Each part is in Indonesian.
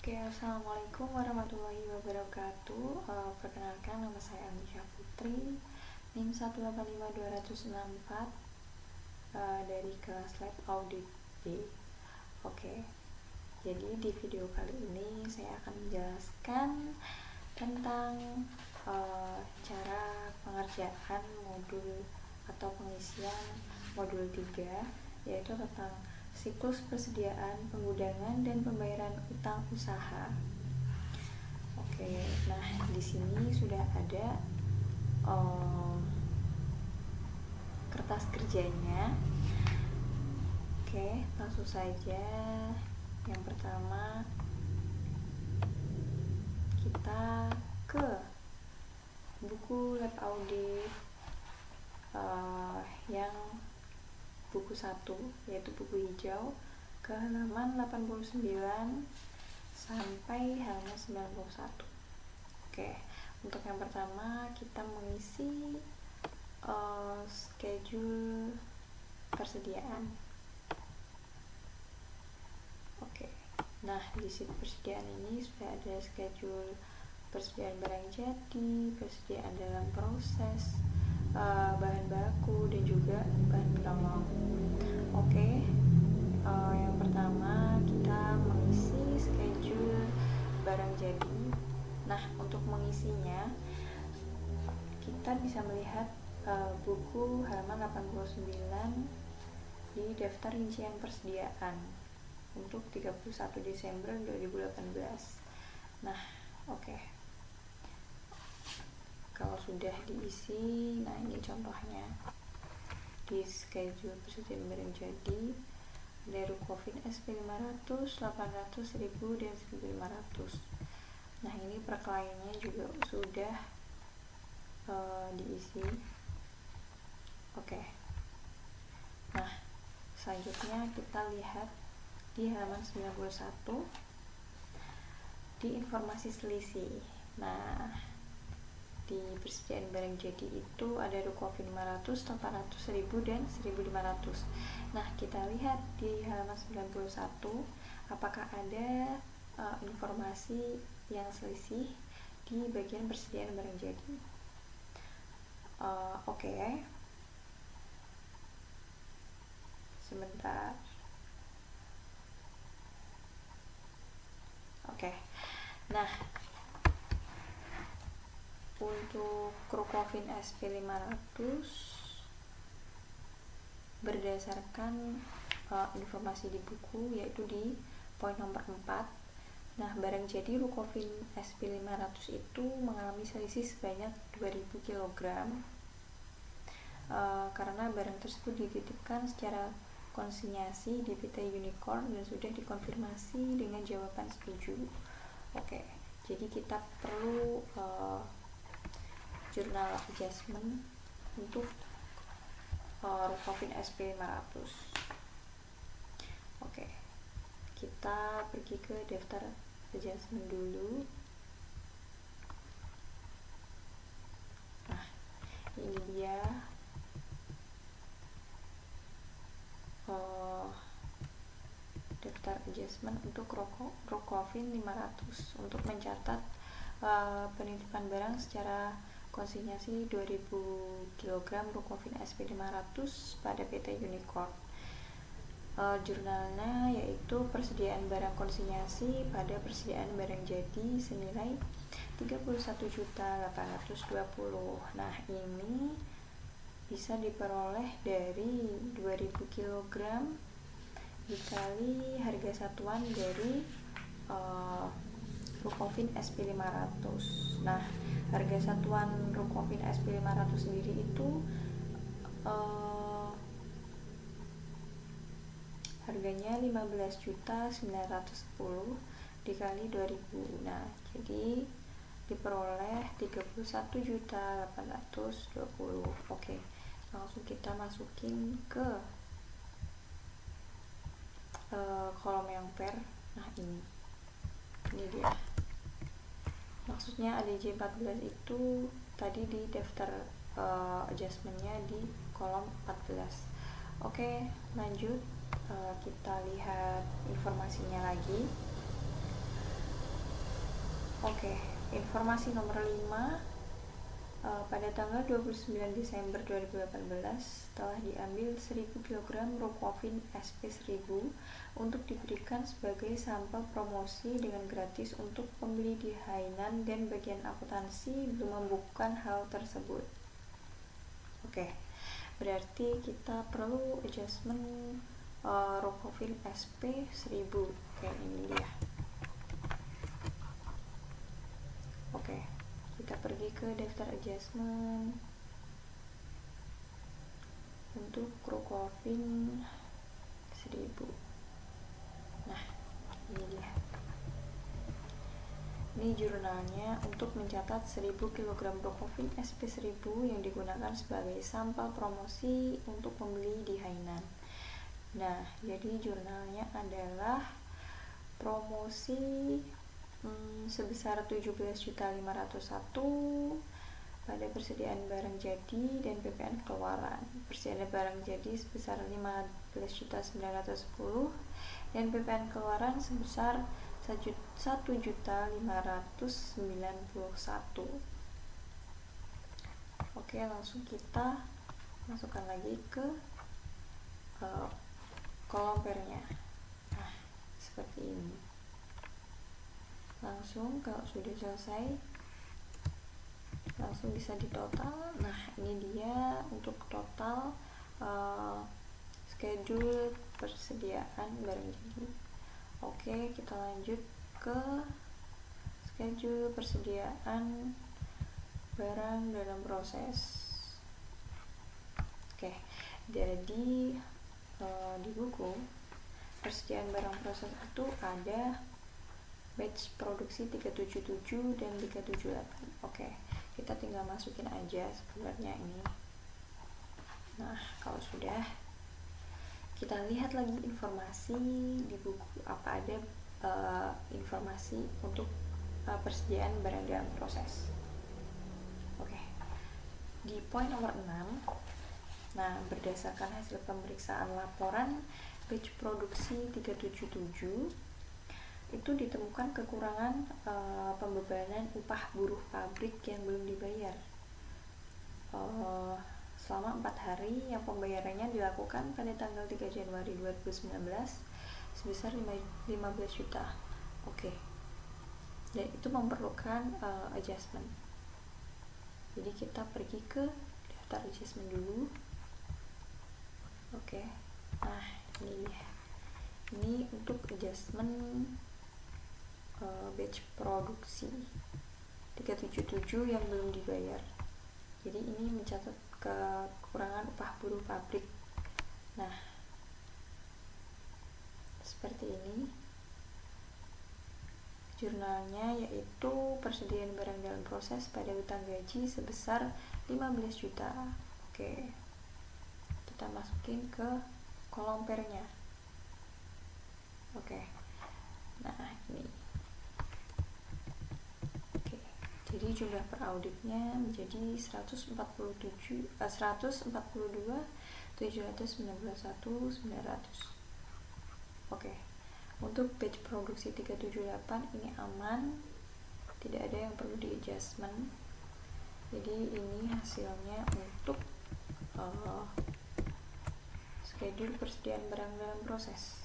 Oke, assalamualaikum warahmatullahi wabarakatuh. Perkenalkan, nama saya Amisha Putri, NIM 1855264 dari kelas Lab Audit B. Oke, jadi di video kali ini saya akan menjelaskan tentang cara pengerjaan modul atau pengisian modul 3, yaitu tentang siklus persediaan, penggunaan, dan pembayaran utang usaha. Oke, nah di sini sudah ada kertas kerjanya. Oke, langsung saja. Yang pertama, kita ke buku Lab Audit yang buku 1, yaitu buku hijau, ke halaman 89 sampai halaman 91. Oke, untuk yang pertama kita mengisi schedule persediaan. Oke, nah di situ persediaan ini sudah ada schedule persediaan barang jadi, persediaan dalam proses, bahan baku, dan juga bahan penolong. Oke, yang pertama kita mengisi schedule barang jadi. Nah, untuk mengisinya kita bisa melihat buku halaman 89 di daftar rincian persediaan untuk 31 Desember 2018. Nah, oke. Kalau sudah diisi, nah ini contohnya. Di schedule persediaan barang jadi ada Rukofin SP 500, 800, 1000, dan 1500. Nah, ini per kliennya juga sudah diisi. Oke. Nah, selanjutnya kita lihat di halaman 91 di informasi selisih. Nah, di persediaan barang jadi itu ada Rukofin 500, 800, 1000, dan 1500. Nah, kita lihat di halaman 91 apakah ada informasi yang selisih di bagian persediaan barang jadi. Oke. Sebentar. Oke. Nah, untuk Rukofin SP 500 berdasarkan informasi di buku, yaitu di poin nomor 4. Nah, barang jadi Rukofin SP 500 itu mengalami selisih sebanyak 2000 kg karena barang tersebut dititipkan secara konsinyasi di PT Unicorn dan sudah dikonfirmasi dengan jawaban setuju. Oke, jadi kita perlu jurnal adjustment untuk Rukofin SP 500. Oke, kita pergi ke daftar adjustment dulu. Nah, ini dia daftar adjustment untuk Rukofin 500 untuk mencatat penitipan barang secara konsinyasi 2000 kg Rukofin SP 500 pada PT Unicorn. Jurnalnya yaitu persediaan barang konsinyasi pada persediaan barang jadi senilai 31.820. Nah, ini bisa diperoleh dari 2000 kg dikali harga satuan dari Rukofin SP 500. Nah, harga satuan Rukofin SP 500 sendiri itu harganya 15.910 dikali 2000. Nah, jadi diperoleh 31.820. Oke, langsung kita masukin ke kolom yang per. Nah, ini dia. Maksudnya ADJ 14 itu tadi di daftar adjustmentnya di kolom 14. Oke, lanjut. Kita lihat informasinya lagi. Oke, informasi nomor 5, pada tanggal 29 Desember 2018 telah diambil 1000 kg Rocovin SP1000 untuk diberikan sebagai sampel promosi dengan gratis untuk pembeli di Hainan, dan bagian akuntansi belum membukukan hal tersebut. Oke, berarti kita perlu adjustment Rocovin SP1000. Oke, ini dia. Oke, kita pergi ke daftar adjustment untuk Rocovin 1000. Nah, ini dia. Ini jurnalnya untuk mencatat 1000 kg Rocovin SP1000 yang digunakan sebagai sampel promosi untuk pembeli di Hainan. Nah, jadi jurnalnya adalah promosi sebesar 17.501 pada persediaan barang jadi dan PPN keluaran. Persediaan barang jadi sebesar 15.910 dan PPN keluaran sebesar 1.591. Oke, langsung kita masukkan lagi ke kolom pernya. Nah, seperti ini. Langsung kalau sudah selesai, langsung bisa ditotal. Nah, ini dia untuk total schedule persediaan barang jadi. Oke, kita lanjut ke schedule persediaan barang dalam proses. Oke, jadi di buku persediaan barang proses itu ada batch produksi 377 dan 378. Oke, kita tinggal masukin aja sebenarnya ini. Nah, kalau sudah, kita lihat lagi informasi di buku, apa ada informasi untuk persediaan barang dalam proses. Oke, di poin nomor 6, nah, berdasarkan hasil pemeriksaan laporan batch produksi 377 itu ditemukan kekurangan pembebanan upah buruh pabrik yang belum dibayar selama 4 hari, yang pembayarannya dilakukan pada tanggal 3 Januari 2019 sebesar 15 juta. Oke, dan itu memerlukan adjustment. Jadi kita pergi ke daftar adjustment dulu. Oke, nah ini untuk adjustment batch produksi 377 yang belum dibayar. Jadi ini mencatat kekurangan upah buruh pabrik. Nah, seperti ini jurnalnya, yaitu persediaan barang dalam proses pada utang gaji sebesar 15 juta. Oke, kita masukin ke kolom pernya. Oke, nah ini. Oke, jadi jumlah per auditnya menjadi 142.791.900. Oke, untuk batch produksi 378 ini aman, tidak ada yang perlu di adjustment. Jadi ini hasilnya untuk schedule persediaan barang dalam proses.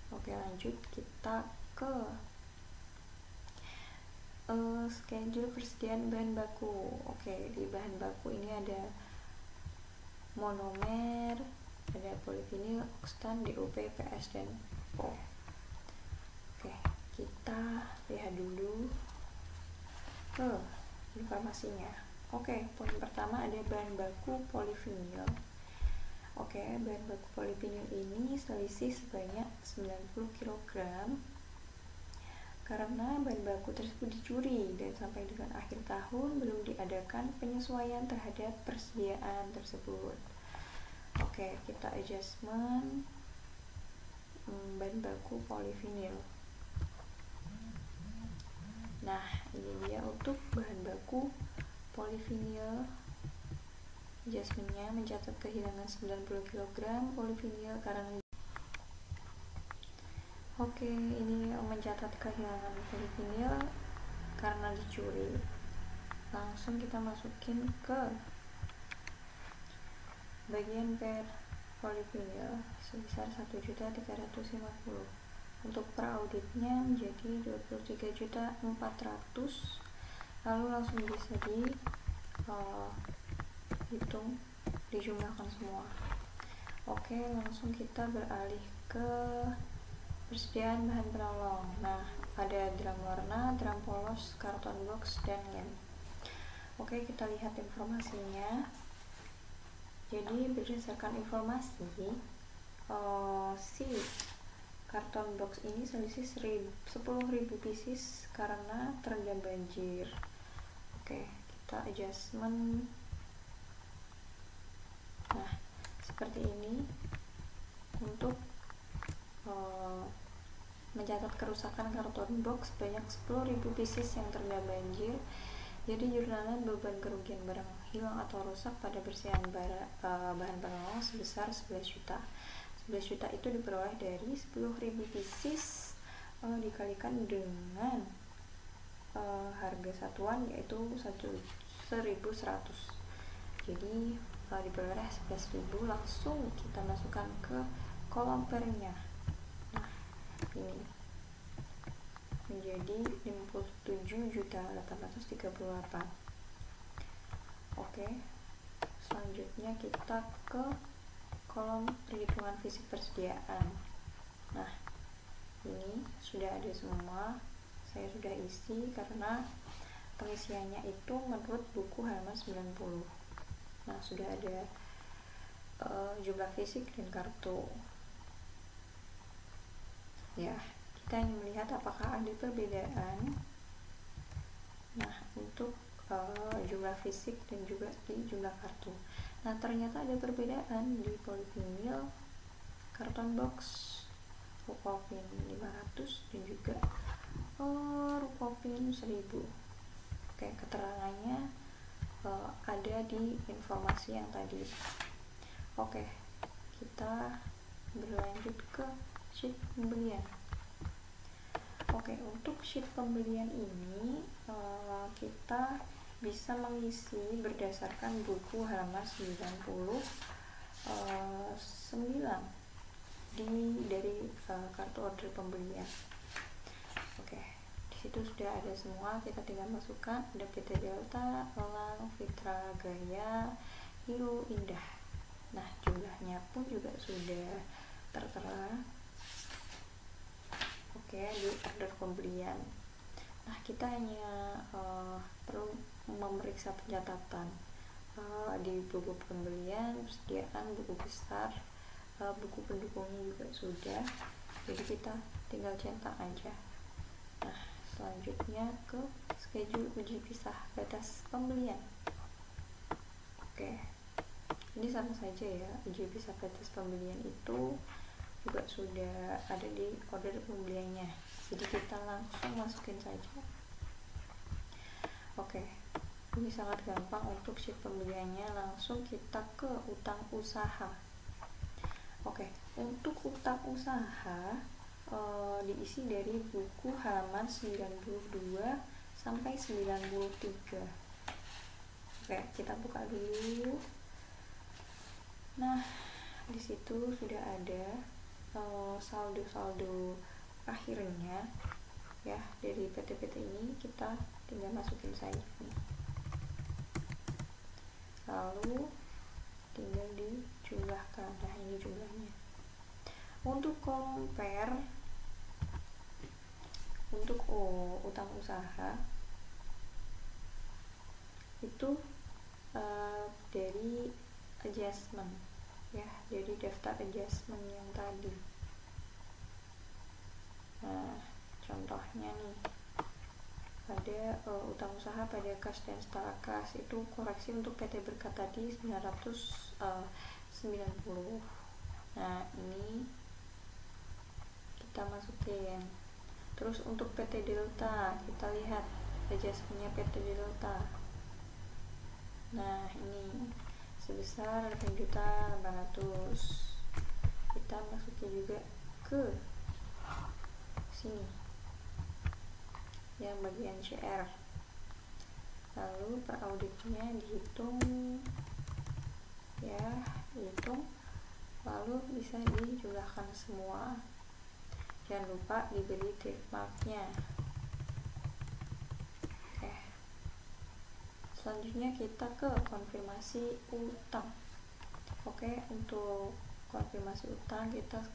Oke, lanjut kita ke schedule persediaan bahan baku. Oke, di bahan baku ini ada monomer, ada polivinil, oxtan, DOP, PS, dan PO. Oke, kita lihat dulu ke informasinya. Oke, poin pertama ada bahan baku polivinil. Oke, bahan baku polivinil ini selisih sebanyak 90 kg karena bahan baku tersebut dicuri dan sampai dengan akhir tahun belum diadakan penyesuaian terhadap persediaan tersebut. Oke, kita adjustment bahan baku polivinil. Nah, ini dia untuk bahan baku polivinil. Adjustmentnya mencatat kehilangan 90 kg polivinil karena Oke, ini mencatat kehilangan polivinil karena dicuri. Langsung kita masukin ke bagian per polivinil sebesar 1.350.000. Untuk per auditnya menjadi 23.400.000. Lalu langsung bisa hitung, dijumlahkan semua. Oke, langsung kita beralih ke persediaan bahan penolong. Nah, ada drum warna, drum polos, karton box, dan lem. Oke, kita lihat informasinya. Jadi berdasarkan informasi, si karton box ini selisih 10.000 pieces karena terendam banjir. Oke, kita adjustment. Nah, seperti ini untuk mencatat kerusakan karton box banyak 10.000 pieces yang terendam banjir. Jadi jurnalnya beban kerugian barang hilang atau rusak pada bersihan bahan penolong sebesar 11 juta. 11 juta itu diperoleh dari 10.000 pieces dikalikan dengan harga satuan yaitu 1.100. Jadi diperoleh 11.000, langsung kita masukkan ke kolom pernya. Nah, ini menjadi 57.838. Oke, selanjutnya kita ke kolom perhitungan fisik persediaan. Nah, ini sudah ada semua, saya sudah isi karena pengisiannya itu menurut buku halaman 90. Nah, sudah ada jumlah fisik dan kartu. Ya, kita ingin melihat apakah ada perbedaan. Nah, untuk jumlah fisik dan juga di jumlah kartu. Nah, ternyata ada perbedaan di polivinil, karton box, Rukopin 500 dan juga Rukopin 1000. Oke, keterangannya ada di informasi yang tadi. Oke, kita berlanjut ke sheet pembelian. Oke, untuk sheet pembelian ini kita bisa mengisi berdasarkan buku halaman 99 dari kartu order pembelian. Oke, di situ sudah ada semua, kita tinggal masukkan. Ada PT Delta, Elang, Fitra Gaya, Hero, Indah. Nah, jumlahnya pun juga sudah tertera. Oke, di order pembelian. Nah, kita hanya perlu memeriksa pencatatan di buku pembelian, persediaan, buku besar, buku pendukungnya juga sudah. Jadi kita tinggal cetak aja. Nah, selanjutnya ke schedule uji pisah batas pembelian. Oke, ini sama saja ya, uji pisah batas pembelian itu juga sudah ada di order pembeliannya, jadi kita langsung masukin saja. Oke, ini sangat gampang untuk sheet pembeliannya. Langsung kita ke utang usaha. Oke, untuk utang usaha diisi dari buku halaman 92 sampai 93. Oke, kita buka dulu. Nah, di situ sudah ada saldo-saldo akhirnya ya dari PT-PT ini, kita tinggal masukin saja nih. Lalu tinggal dijumlahkan. Nah, ini jumlahnya. Untuk compare untuk utang usaha itu dari adjustment ya, dari daftar adjustment yang tadi. Nah, contohnya nih ada utang usaha pada kas dan setara kas, itu koreksi untuk PT Berkat tadi 990. Nah, ini kita masukin. Terus untuk PT Delta, kita lihat adjustmentnya PT Delta. Nah, ini sebesar 8.800.000. Kita masukin juga ke sini yang bagian CR. Lalu per auditnya dihitung ya, dihitung, lalu bisa dijumlahkan semua. Jangan lupa diberi trademarknya. Oke, selanjutnya kita ke konfirmasi utang. Oke, untuk konfirmasi utang kita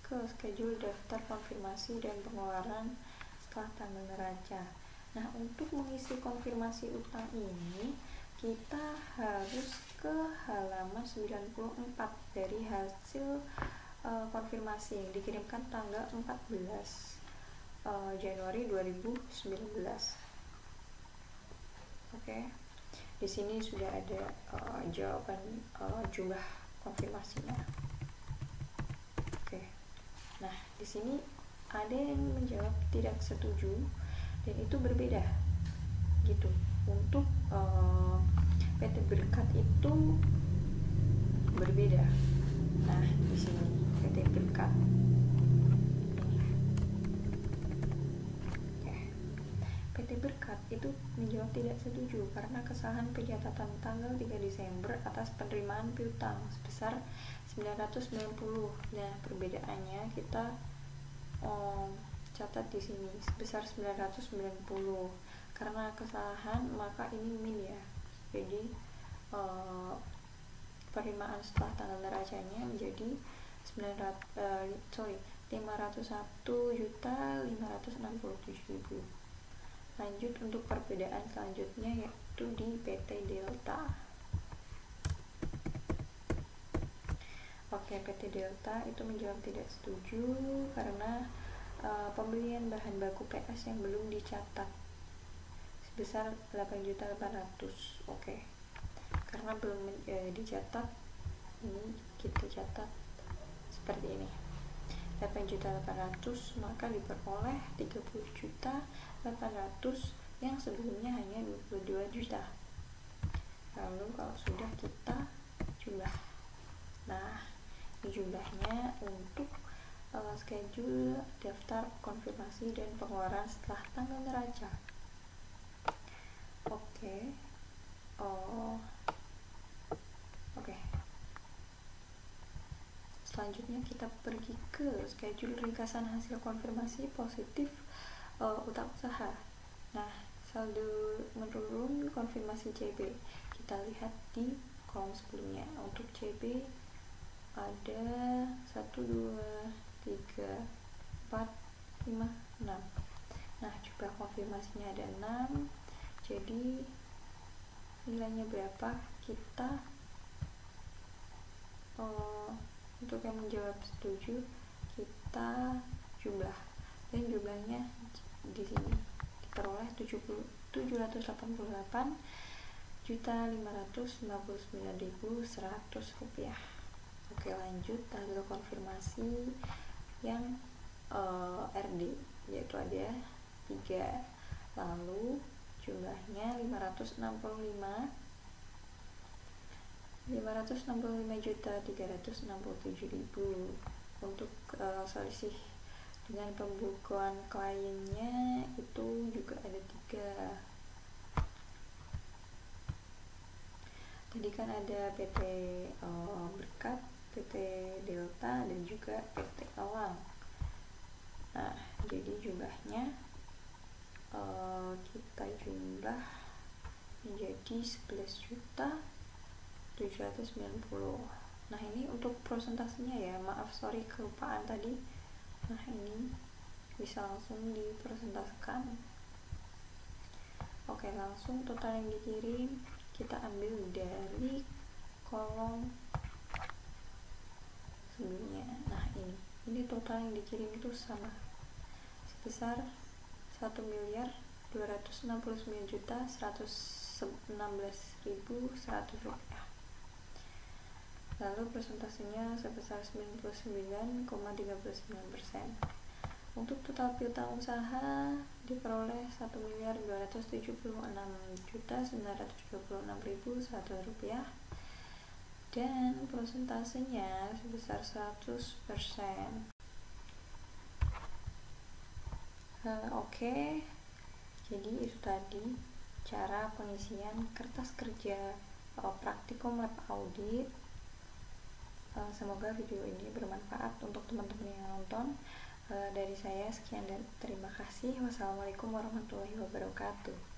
ke schedule daftar konfirmasi dan pengeluaran setelah tanggal neraca. Nah, untuk mengisi konfirmasi utang ini kita harus ke halaman 94 dari hasil konfirmasi yang dikirimkan tanggal 14 Januari 2019. Oke, di sini sudah ada jawaban jumlah konfirmasinya. Oke, nah di sini ada yang menjawab tidak setuju dan itu berbeda gitu. Untuk PT Berkat itu berbeda. Nah di sini PT Berkat PT Berkat itu menjawab tidak setuju karena kesalahan pencatatan tanggal 3 Desember atas penerimaan piutang sebesar 990. Nah perbedaannya kita catat di sini sebesar 990. Karena kesalahan maka ini min ya. Jadi penerimaan setelah tanggal neracanya menjadi 501.567.000. Lanjut untuk perbedaan selanjutnya yaitu di PT Delta. Oke, PT Delta itu menjawab tidak setuju karena pembelian bahan baku PS yang belum dicatat sebesar 8.800.000. Oke, karena belum dicatat, ini kita catat seperti ini 8.800.000, maka diperoleh 30.800.000 yang sebelumnya hanya 22 juta. Lalu kalau sudah kita jumlah. Nah ini jumlahnya untuk schedule daftar konfirmasi dan pengeluaran setelah tanggal neraca. Oke. Selanjutnya kita pergi ke schedule ringkasan hasil konfirmasi positif utang usaha. Nah, saldo menurun konfirmasi CB kita lihat di kolom sebelumnya. Untuk CB ada 1, 2, 3, 4, 5, 6. Nah, jumlah konfirmasinya ada 6. Jadi nilainya berapa? Kita untuk yang menjawab setuju kita jumlah, dan jumlahnya di sini diperoleh 7.559.100 rupiah. Oke, lanjut hasil konfirmasi yang RD yaitu ada 3. Lalu jumlahnya 565.367.000. Untuk selisih dengan pembukuan kliennya itu juga ada 3. Tadi kan ada PT Berkat, PT Delta, dan juga PT Awang. Nah, jadi jumlahnya kita jumlah menjadi 11.790.000. Nah ini untuk prosentasenya ya, maaf sorry kelupaan tadi. Nah ini bisa langsung dipresentasikan. Oke, langsung total yang dikirim kita ambil dari kolom sebelumnya. Nah ini total yang dikirim itu sama sebesar 1.269.116.100 rupiah. Lalu persentasenya sebesar 99,39%. Untuk total piutang usaha diperoleh 1.276.926.100 rupiah, dan persentasenya sebesar 100%. Oke, jadi itu tadi cara pengisian kertas kerja praktikum lab audit. Semoga video ini bermanfaat untuk teman-teman yang nonton. Dari saya sekian dan terima kasih. Wassalamualaikum warahmatullahi wabarakatuh.